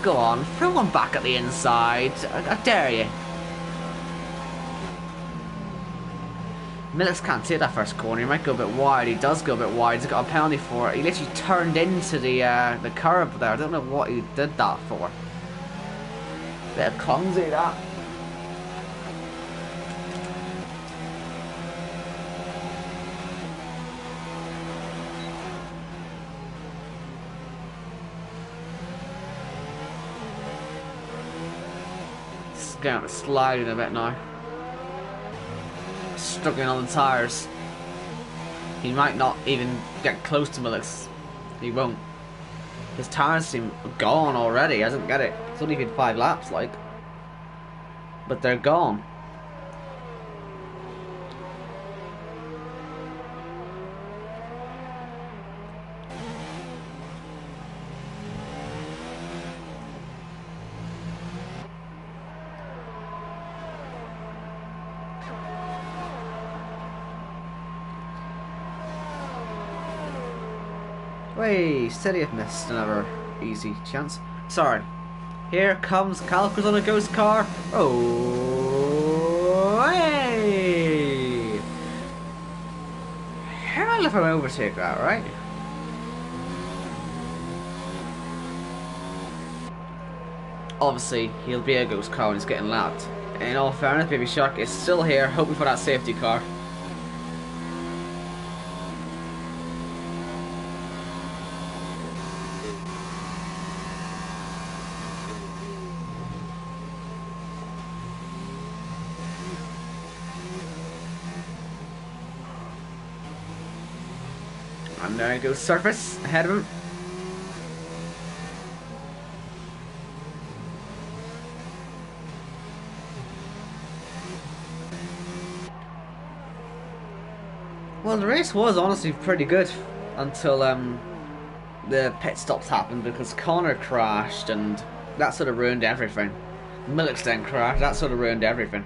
Go on, throw one back at the inside. I dare you. Millix can't take that first corner. He might go a bit wide. He does go a bit wide. He's got a penalty for it. He literally turned into the curb there. I don't know what he did that for. Bit of clumsy, that. getting sliding a bit now. Stuck in on the tyres. He might not even get close to Milix. He won't. His tyres seem gone already. I don't get it. It's only been 5 laps, like. But they're gone. Way, steady have missed another easy chance. Sorry. Here comes Calcars on a ghost car. Oh, hey! Hell if I overtake that, right? Obviously, he'll be a ghost car when he's getting lapped. In all fairness, Baby Shark is still here, hoping for that safety car. And there goes Surface ahead of him. Well, the race was honestly pretty good until the pit stops happened because Connor crashed and that sort of ruined everything. Milix then crashed, that sort of ruined everything.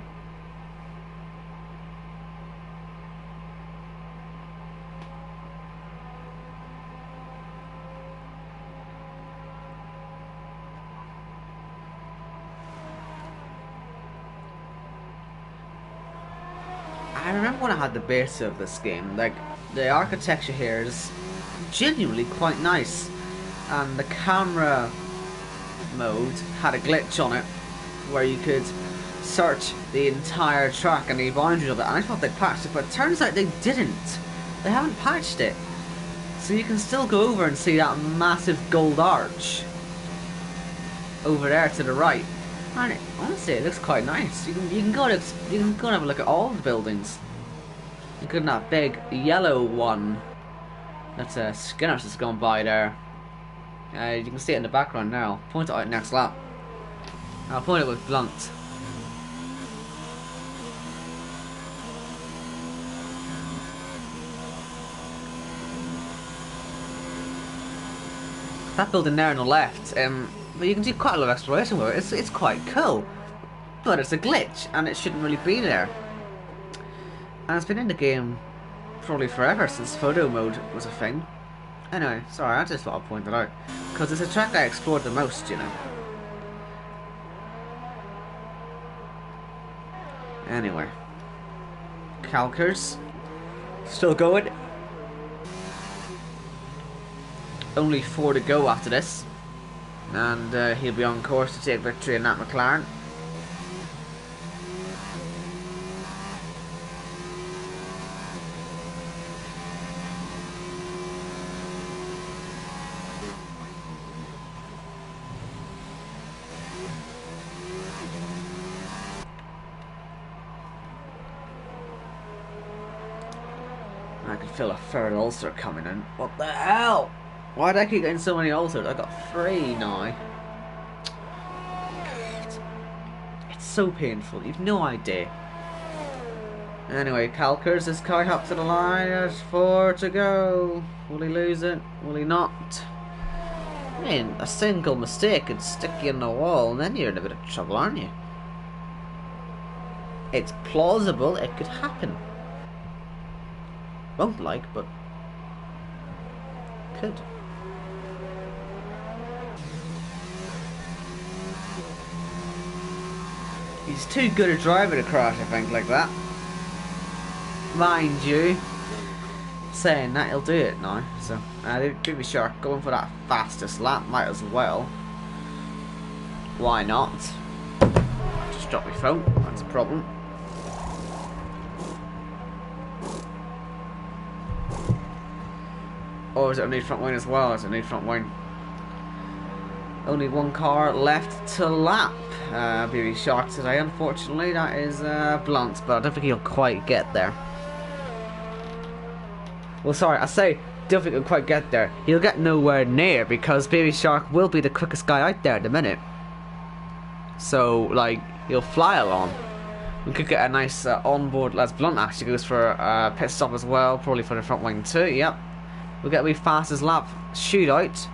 I remember when I had the beta of this game, like, the architecture here is genuinely quite nice, and the camera mode had a glitch on it where you could search the entire track and the boundaries of it, and I thought they patched it, but it turns out they didn't. They haven't patched it. So you can still go over and see that massive gold arch over there to the right. And honestly, it looks quite nice. You can go and have a look at all the buildings, including that big yellow one that's Skinner's just gone by there. You can see it in the background now. I'll point it out next lap. I'll point it with blunt. That building there on the left. But you can do quite a lot of exploration with it. It's quite cool, but it's a glitch and it shouldn't really be there. And it's been in the game probably forever since photo mode was a thing. Anyway, sorry, I just thought I'd point it out because it's a track I explored the most, you know. Anyway, Calcars still going. Only 4 to go after this. And he'll be on course to take victory in that McLaren. I can feel a third ulcer coming in. What the hell? Why did I keep getting so many ulcers? I got 3 now. It's so painful. You've no idea. Anyway, Calcars, this car up to the line. There's 4 to go. Will he lose it? Will he not? I mean, a single mistake could stick you in the wall and then you're in a bit of trouble, aren't you? It's plausible it could happen. Won't like, but could. He's too good at driving a crash, I think, like that. Mind you, saying that, he'll do it now. So, Baby Shark going for that fastest lap, might as well. Why not? Just drop my phone, that's a problem. Or is it only front wing as well? Is it only front wing? Only 1 car left to lap. Baby Shark today, unfortunately. That is blunt, but I don't think he'll quite get there. Well, sorry, I say don't think he'll quite get there. He'll get nowhere near because Baby Shark will be the quickest guy out there at the minute. So, like, he'll fly along. We could get a nice onboard. Les Blunt actually goes for a pit stop as well, probably for the front wing too. Yep, we'll get a wee fastest lap shootout.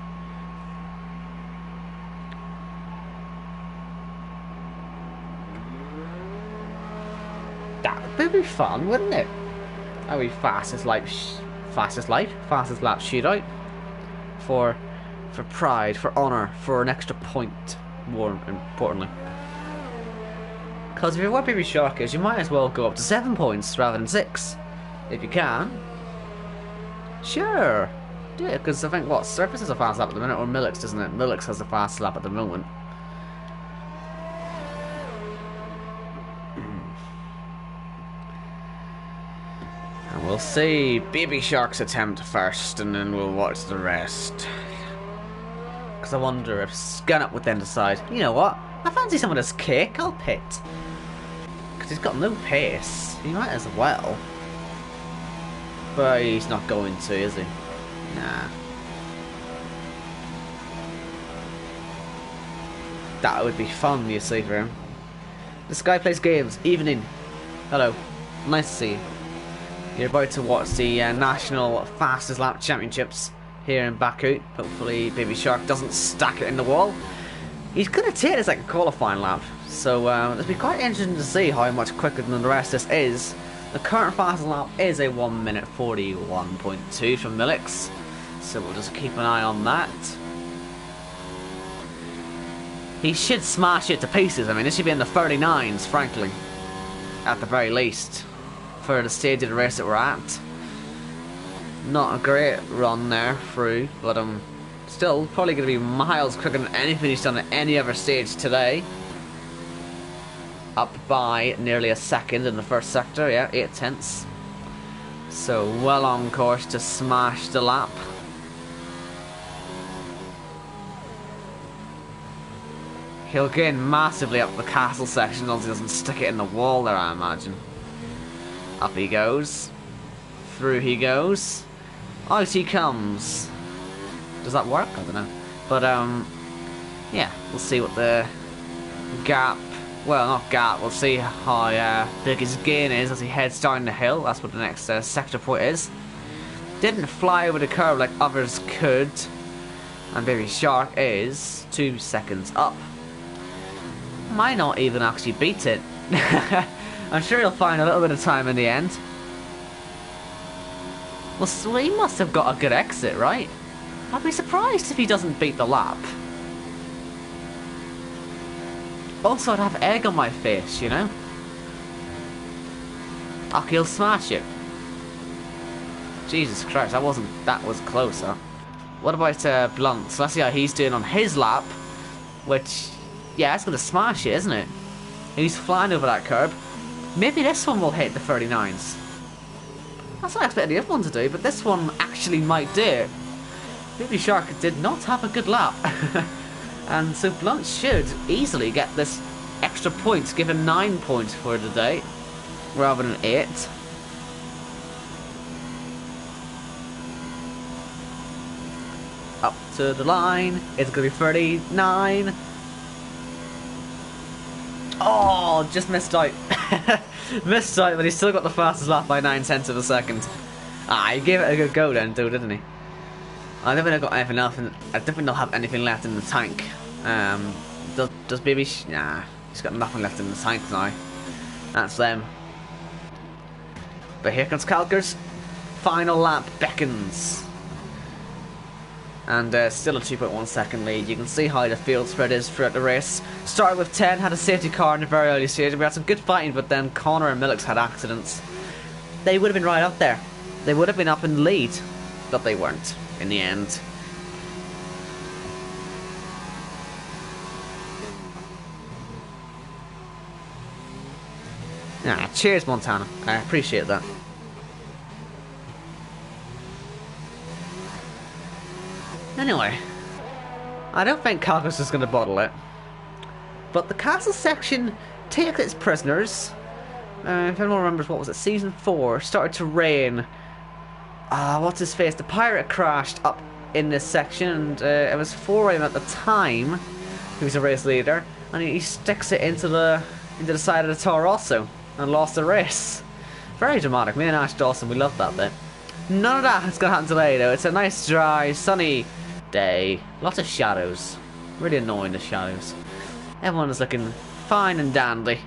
That would be fun, wouldn't it? A wee fastest lap shootout for pride, for honour, for an extra point. More importantly. Because if you're what Baby Shark is, you might as well go up to 7 points rather than 6. If you can. Sure. Do it, because I think, what, Surface has a fast lap at the minute, or Millix, doesn't it? Millix has the fastest lap at the moment. And we'll see Baby Shark's attempt first, and then we'll watch the rest. Because I wonder if Scannup would then decide, you know what, I fancy some of this cake, I'll pit. Because he's got no pace. He might as well. But he's not going to, is he? Nah. That would be fun, you see, for him. This guy plays games. Evening. Hello. Nice to see you. You're about to watch the National Fastest Lap Championships here in Baku. Hopefully Baby Shark doesn't stack it in the wall. He's going to take this like a qualifying lap. So it'll be quite interesting to see how much quicker than the rest this is. The current fastest lap is a 1 minute 41.2 from Millix. So we'll just keep an eye on that. He should smash it to pieces. I mean, this should be in the 39s, frankly. At the very least. For the stage of the race that we're at. Not a great run there through, but still probably going to be miles quicker than anything he's done at any other stage today. Up by nearly a second in the first sector, yeah, 8 tenths. So well on course to smash the lap. He'll gain massively up the castle section once he doesn't stick it in the wall there, I imagine. Up he goes. Through he goes. Out he comes. Does that work? I don't know. But, yeah, we'll see what the gap... Well, not gap. We'll see how big his gain is as he heads down the hill. That's what the next sector point is. Didn't fly over the curve like others could. And Baby Shark is 2 seconds up. Might not even actually beat it. I'm sure he'll find a little bit of time in the end. Well, so he must have got a good exit, right? I'd be surprised if he doesn't beat the lap. Also, I'd have egg on my face, you know? Oh, he'll smash it. Jesus Christ, that was closer. What about Blunt? So let's see how he's doing on his lap. Which, yeah, it's going to smash it, isn't it? He's flying over that curb. Maybe this one will hit the 39s. That's what I expected the other one to do, but this one actually might do it. Baby Shark did not have a good lap. And so Blunt should easily get this extra point, given 9 points for the day, rather than 8. Up to the line. It's going to be 39. Oh, just missed out. Missed out, but he's still got the fastest lap by 9 tenths of a second. Ah, he gave it a good go then, too, didn't he? I don't think I've got anything else. I don't think they'll have anything left in the tank. Does Baby... Nah, he's got nothing left in the tank now. That's them. But here comes Calker's final lap beckons. And still a 2.1 second lead. You can see how the field spread is throughout the race. Started with 10, had a safety car in the very early stage. We had some good fighting, but then Connor and Millix had accidents. They would have been right up there. They would have been up in the lead, but they weren't in the end. Ah, cheers, Montana. I appreciate that. Anyway, I don't think Calcus is going to bottle it. But the castle section takes its prisoners. If anyone remembers, what was it? Season 4 started to rain. What's his face? The pirate crashed up in this section, and it was Foray at the time, who's a race leader, and he sticks it into the side of the tower also, and lost the race. Very dramatic. Me and Ash Dawson, we loved that bit. None of that is going to happen today, though. It's a nice, dry, sunny day. Lots of shadows. Really annoying, the shadows. Everyone is looking fine and dandy.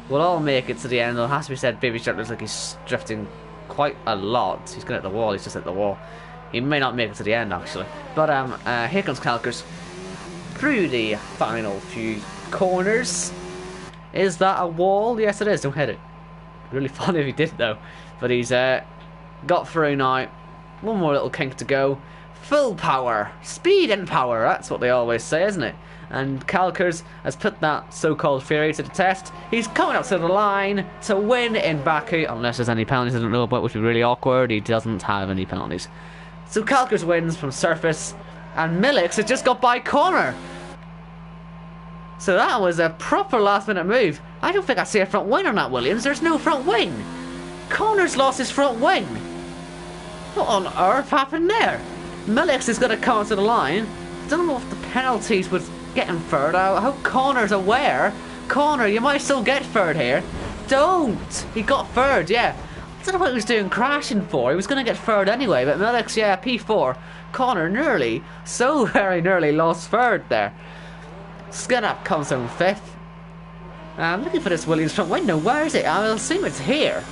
We'll all make it to the end. It has to be said, Baby Shark looks like he's drifting quite a lot. He's going to hit the wall. He's just hit the wall. He may not make it to the end, actually. But here comes Calkers through the final few corners. Is that a wall? Yes, it is. Don't hit it. Really funny if he did, though. But he's got through now. One more little kink to go. Full power. Speed and power. That's what they always say, isn't it? And Calkers has put that so-called theory to the test. He's coming up to the line to win in Baku. Unless there's any penalties I don't know about, which would be really awkward. He doesn't have any penalties. So Calkers wins from surface. And Millix has just got by corner. So that was a proper last-minute move. I don't think I see a front wing on that, Williams. There's no front wing. Connor's lost his front wing. What on earth happened there? Millix is going to come to the line. Don't know if the penalties would get him third. I hope Connor's aware. Connor, you might still get third here. Don't. He got third, yeah. I don't know what he was doing crashing for. He was going to get third anyway, but Millix, yeah, P4. Connor nearly, so very nearly lost third there. Skinnap comes home fifth. I'm looking for this Williams front window. Where is it? I'll assume it's here.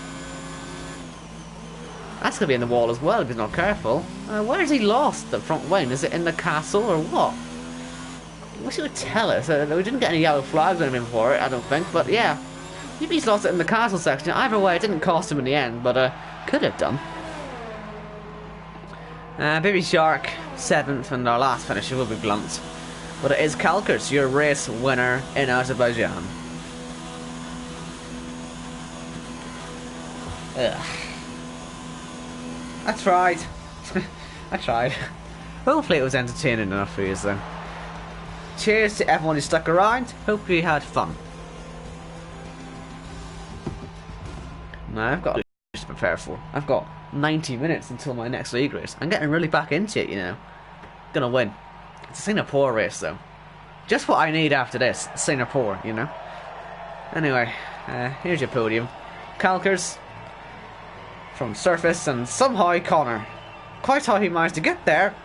That's going to be in the wall as well if he's not careful. Where has he lost the front wing? Is it in the castle or what? I wish he would tell us. We didn't get any yellow flags or anything for it, I don't think. But yeah, maybe he's lost it in the castle section. Either way, it didn't cost him in the end, but could have done. Baby Shark, 7th, and our last finisher will be Blunt. But it is Calkers, your race winner in Azerbaijan. Ugh. I tried. I tried. Hopefully it was entertaining enough for you then. Cheers to everyone who stuck around. Hope you had fun. Now I've got to prepare for. I've got 90 minutes until my next league race. I'm getting really back into it, you know. Gonna win. It's a Singapore race though. Just what I need after this. Singapore, you know. Anyway, here's your podium. Calkers from surface, and somehow Connor. Quite how he managed to get there,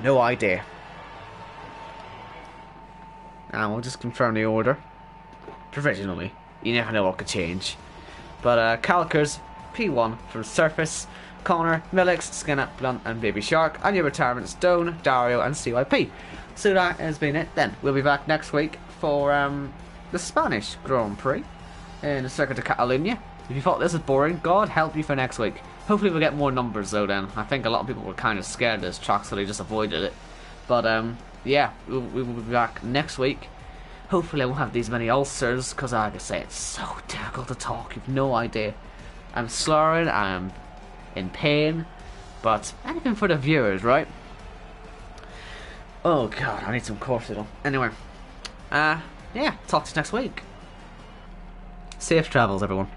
no idea. And we'll just confirm the order. Provisionally. You never know what could change. But Calkers, P1 from surface. Connor, Millix, Skinnap, Blunt and Baby Shark. And your retirements, Stone, Dario and CYP. So that has been it then. We'll be back next week for the Spanish Grand Prix in the Circuit of Catalunya. If you thought this was boring, God help you for next week. Hopefully we'll get more numbers though then. I think a lot of people were kind of scared of this track, so they just avoided it. But yeah, we will be back next week. Hopefully I won't have these many ulcers, because like I say, it's so difficult to talk. You've no idea. I'm slurring, I'm in pain, but anything for the viewers, right? Oh god, I need some cortisol. Anyway, yeah, talk to you next week. Safe travels, everyone.